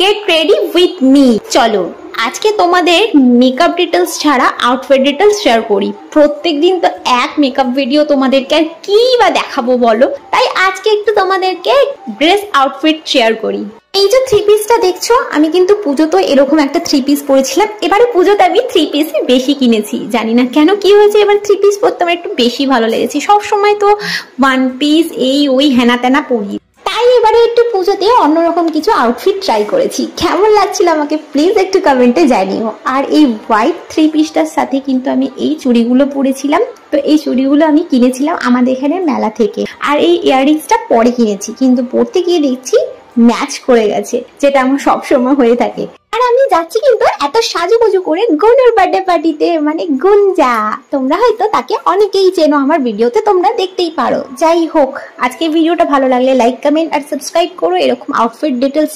Get ready with me. চলো আজকে তোমাদের মেকআপ ডিটেলস ছাড়া আউটফিট ডিটেলস শেয়ার করি। প্রত্যেকদিন তো এক মেকআপ ভিডিও তোমাদেরকে আর কি বা দেখাবো বলো, তাই আজকে একটু তোমাদেরকে ড্রেস আউটফিট শেয়ার করি। এই যে থ্রি পিসটা দেখছো, আমি কিন্তু পুজো তো এরকম একটা থ্রি পিস পরেছিলাম। এবারে পুজোতে আমি থ্রি পিস বেশি কিনেছি, জানি না কেন কি হয়েছে, এবার থ্রি পিস পরতে আমার একটু বেশি ভালো লেগেছে। সবসময় তো ওয়ান পিস এই ওই হেনা তেনা পরি, তাই এবারে একটু পুজোতে অন্যরকম কিছু আউটফিট ট্রাই করেছি। কেমন লাগছিল আমাকে প্লিজ একটু কমেন্টে জানিও। আর এই হোয়াইট থ্রি পিসটার সাথে কিন্তু আমি এই চুড়িগুলো পরেছিলাম। তো এই চুড়িগুলো আমি কিনেছিলাম আমাদের এখানে মেলা থেকে, আর এই ইয়াররিংসটা পরে কিনেছি, কিন্তু পরতে গিয়ে দেখছি ম্যাচ করে গেছে, যেটা আমার সবসময় হয়ে থাকে। আর আমি যাচ্ছি কিন্তু এত সাজুগুজু করে গুনুর বার্থডে পার্টিতে, মানে গুঞ্জা। তোমরা হয়তো তাকে অনেকেই চেনো, আমার ভিডিওতে তোমরা দেখতেই পারো। যাই হোক, আজকে ভিডিওটা ভালো লাগলে লাইক কমেন্ট আর সাবস্ক্রাইব করো এরকম আউটফিট ডিটেলস